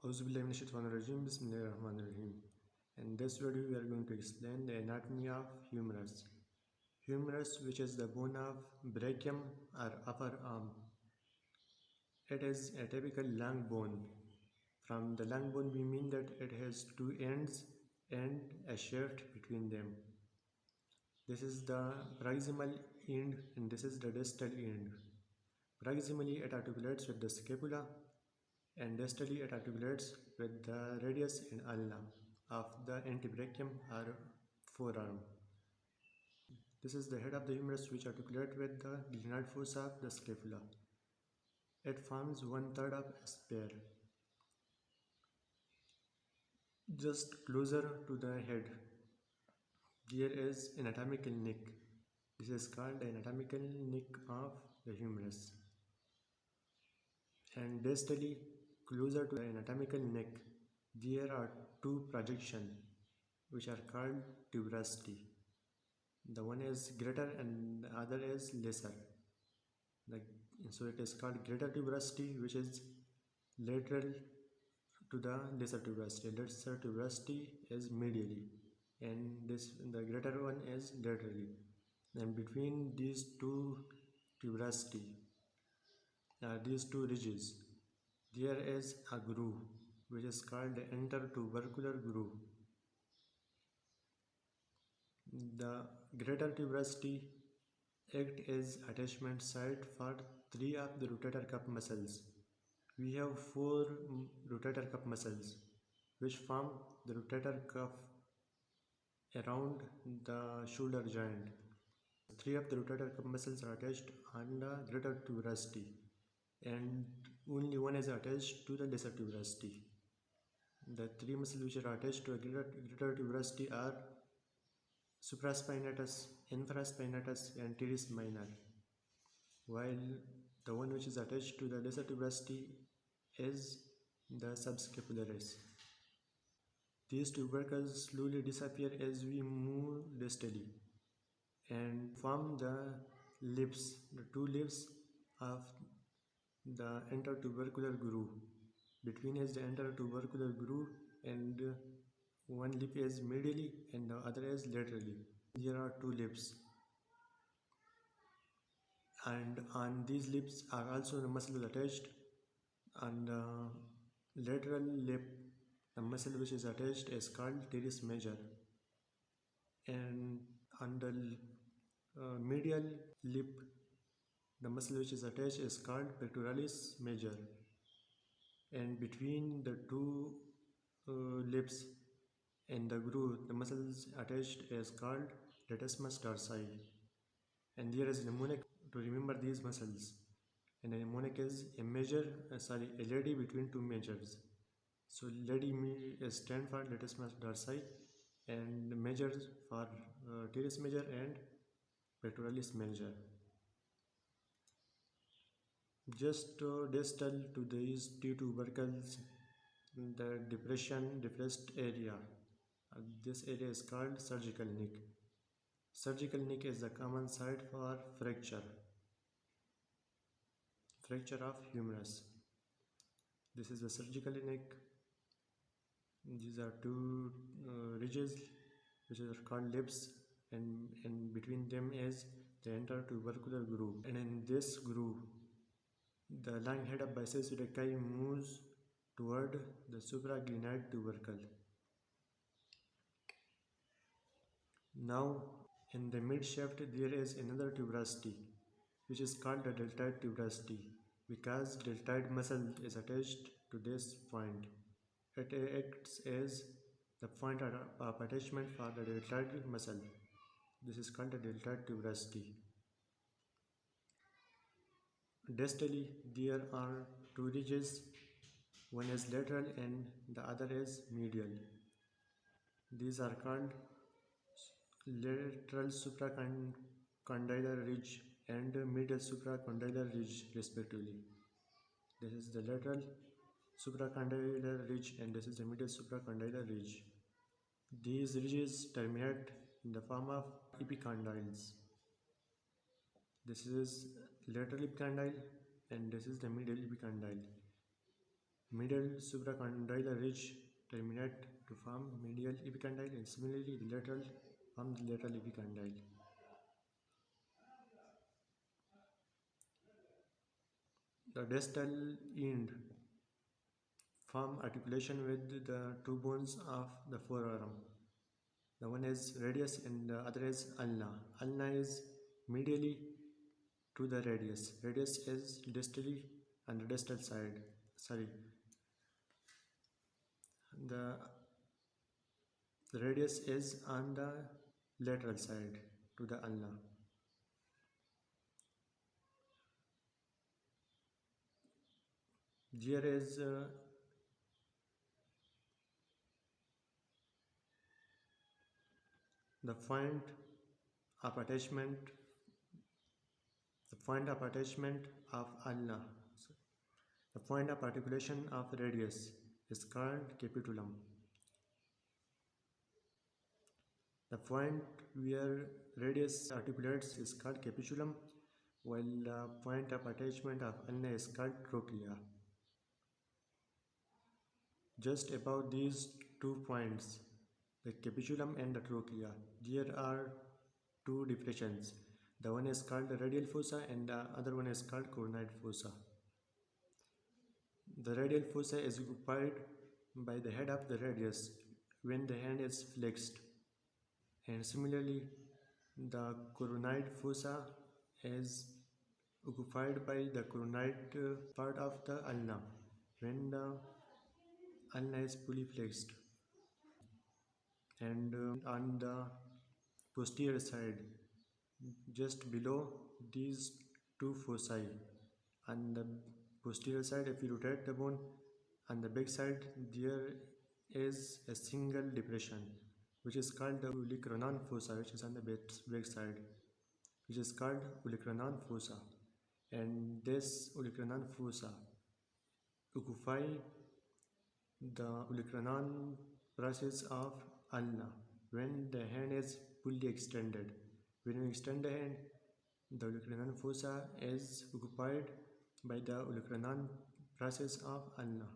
Auzubillahiminash-shaytanir-rajim. Bismillahir-rahmanir-rahim. In this video, we are going to explain the anatomy of humerus. Humerus, which is the bone of brachium or upper arm. It is a typical long bone. From the long bone, we mean that it has two ends and a shaft between them. This is the proximal end and this is the distal end. Proximally, it articulates with the scapula, and distally it articulates with the radius and ulna of the antebrachium or forearm. This is the head of the humerus which articulates with the glenoid fossa of the scapula. It forms 1/3 of a sphere. Just closer to the head, there is anatomical neck. This is called the anatomical neck of the humerus. And distally, closer to the anatomical neck, there are two projections which are called tuberosity. The one is greater and the other is lesser. So it is called greater tuberosity, which is lateral to the lesser tuberosity. Lesser tuberosity is medially, and the greater one is laterally. And between these two tuberosity, these two ridges, there is a groove which is called the intertubercular groove. The greater tuberosity act as attachment site for three of the rotator cuff muscles. We have four rotator cuff muscles which form the rotator cuff around the shoulder joint. Three of the rotator cuff muscles are attached on the greater tuberosity, and only one is attached to the lesser tuberosity. The three muscles which are attached to a greater tuberosity are supraspinatus, infraspinatus, and teres minor, while the one which is attached to the lesser tuberosity is the subscapularis. These tubercles slowly disappear as we move distally and form the lips, the two lips of the intertubercular groove. Between is the intertubercular groove, and one lip is medially and the other is laterally. There are two lips, and on these lips are also the muscles attached. On the lateral lip, the muscle which is attached is called teres major, and on the medial lip, the muscle which is attached is called Brachioradialis major, and between the two lips and the groove, the muscles attached is called latissimus dorsi. And there is a mnemonic to remember these muscles, and a mnemonic is a lady between two measures. So lady stand for latissimus dorsi, and major for teres major and Brachioradialis major. Just distal to these two tubercles, the depressed area. This area is called surgical neck. Surgical neck is the common site for fracture of humerus. This is the surgical neck. These are two ridges which are called lips, and between them is the intertubercular groove. And in this groove, the long head of biceps brachii moves toward the supraglenoid tubercle. Now, in the mid shaft, there is another tuberosity which is called the deltoid tuberosity, because deltoid muscle is attached to this point. It acts as the point of attachment for the deltoid muscle. This is called the deltoid tuberosity. Distally, there are two ridges. One is lateral and the other is medial. These are called lateral supracondylar ridge and medial supracondylar ridge respectively. This is the lateral supracondylar ridge and this is the medial supracondylar ridge. These ridges terminate in the form of epicondyles. This is lateral epicondyle and this is the medial epicondyle. Medial supracondylar ridge terminate to form medial epicondyle, and similarly the lateral form the lateral epicondyle. The distal end form articulation with the two bones of the forearm. The one is radius and the other is ulna. Ulna is medially to the radius. Radius is distally on the distal side. The radius is on the lateral side to the ulna. There is the point of attachment of ulna. The point of articulation of radius is called capitulum. The point where radius articulates is called capitulum, while the point of attachment of ulna is called trochlear. Just above these 2 points, the capitulum and the trochlear, there are 2 depressions. The one is called the radial fossa and the other one is called glenoid fossa. The radial fossa is occupied by the head of the radius when the hand is flexed, and similarly the glenoid fossa is occupied by the glenoid part of the ulna when the ulna is fully flexed. And on the posterior side, just below these 2 foci, on the posterior side, if you rotate the bone, on the back side there is a single depression which is called the olecranon fossa, which is on the back side, which is called olecranon fossa. And this olecranon fossa occupy the olecranon process of ulna when the hand is fully extended. When you extend the hand, the olecranon fossa is occupied by the olecranon process of ulna.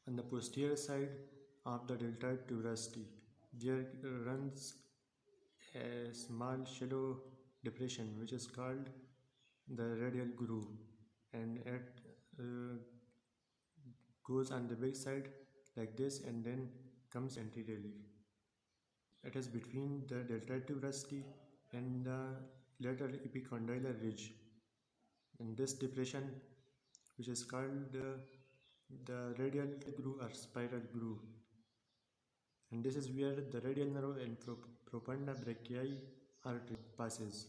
On the posterior side of the deltoid tuberosity, there runs a small shallow depression which is called the radial groove, and it goes on the back side like this and then comes anteriorly. It is between the deltoid tuberosity and the lateral epicondylar ridge. And this depression, which is called the radial groove or spiral groove, and this is where the radial nerve and profunda brachii artery passes.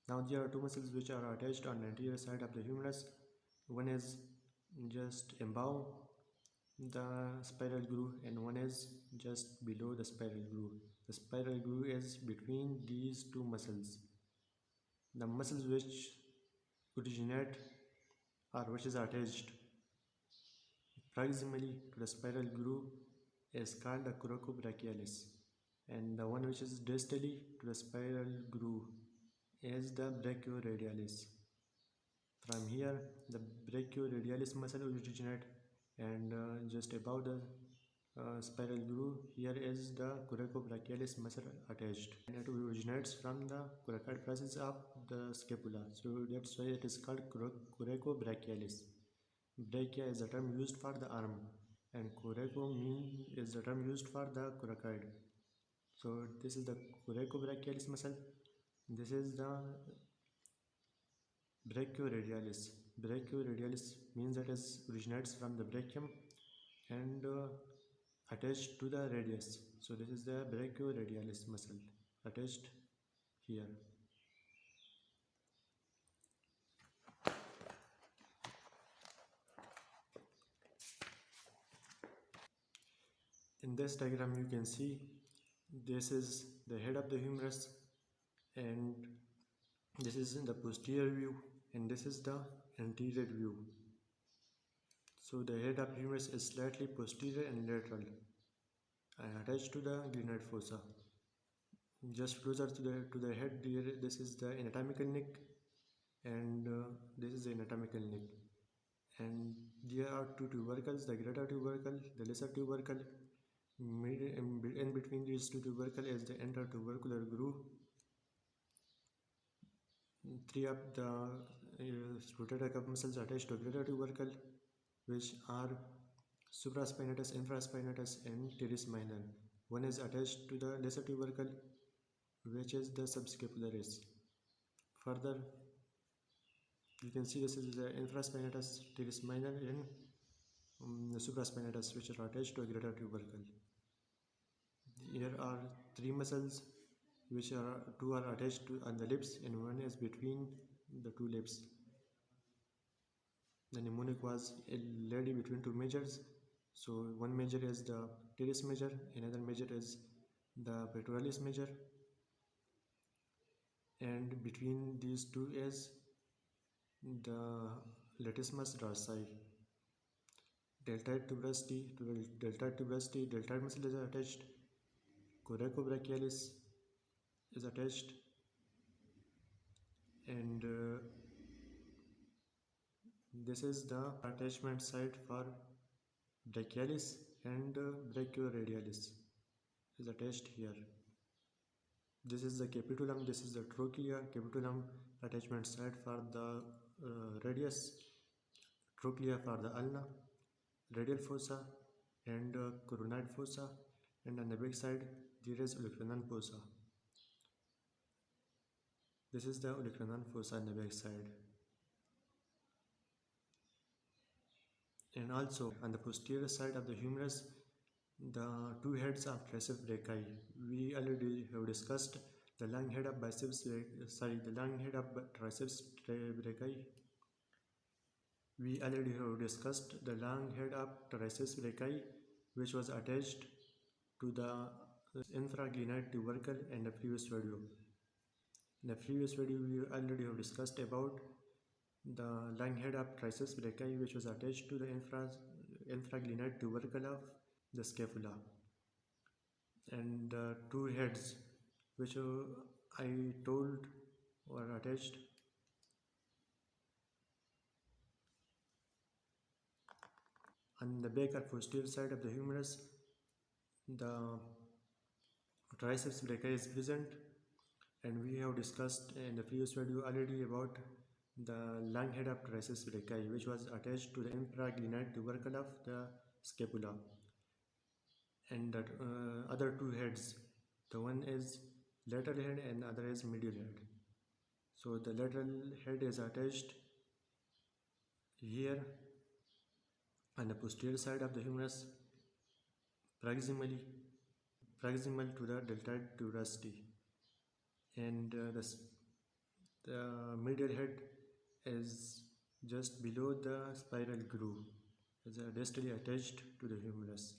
Now there are 2 muscles which are attached on the anterior side of the humerus. One is just above the spiral groove and one is just below the spiral groove. The spiral groove is between these 2 muscles. The muscles which originate or which is attached proximally to the spiral groove is called the Brachioradialis, and the one which is distally to the spiral groove is the Brachioradialis. From here the Brachioradialis muscle originates, and just above the spiral groove here is the Brachioradialis muscle attached, and it originates from the coracoid process of the scapula, so that's why it is called Brachioradialis. Brachia is the term used for the arm, and coraco is the term used for the coracoid. So this is the coracobrachialis muscle. This is the brachioradialis. Brachioradialis means that it originates from the brachium and attached to the radius. So this is the brachioradialis muscle attached here. In this diagram you can see this is the head of the humerus, and this is in the posterior view, and this is the anterior view. So the head of humerus is slightly posterior and lateral and attached to the glenoid fossa. Just closer to the head, this is the anatomical neck, and this is the anatomical neck. And there are two tubercles, the greater tubercle, the lesser tubercle. In between these two tubercles is the intertubercular groove. Three of the rotator cuff muscles attached to greater tubercle, which are supraspinatus, infraspinatus, and teres minor. One is attached to the lesser tubercle, which is the subscapularis. Further, you can see this is the infraspinatus, teres minor, and the supraspinatus, which are attached to a greater tubercle. Here are three muscles, which are two are attached to on the lips, and one is between the two lips. The mnemonic was a lady between two measures. So one measure is the teres major, another measure is the pectoralis major, and between these two is the latissimus dorsi. Deltoid tuberosity to the deltoid tuberosity, deltoid muscle is attached. Coracobrachialis is attached, and this is the attachment site for brachialis, and brachioradialis is attached here. This is the capitulum, this is the trochlear. Capitulum attachment site for the radius, trochlear for the ulna, radial fossa, and coronoid fossa, and on the back side there is olecranon fossa. This is the olecranon fossa on the back side. And also on the posterior side of the humerus, the two heads of triceps brachii. We already have discussed the long head of triceps brachii. We already have discussed the long head of triceps brachii, which was attached to the infraglenoid tubercle in the previous video. In the previous video, we already have discussed about the long head of triceps brachii, which was attached to the infraglenoid tubercle of the scapula, and the two heads which I told were attached on the back or posterior side of the humerus. The triceps brachii is present, and we have discussed in the previous video already about the long head of triceps brachii, which was attached to the infraglenoid tubercle of the scapula. And the other two heads, the one is lateral head and the other is medial head. So the lateral head is attached here on the posterior side of the humerus, proximal to the deltoid tuberosity, and the medial head is just below the spiral groove, is distally attached to the humerus.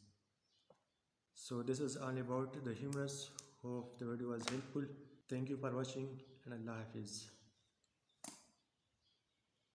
So this is all about the humerus. Hope the video was helpful. Thank you for watching, and Allah Hafiz.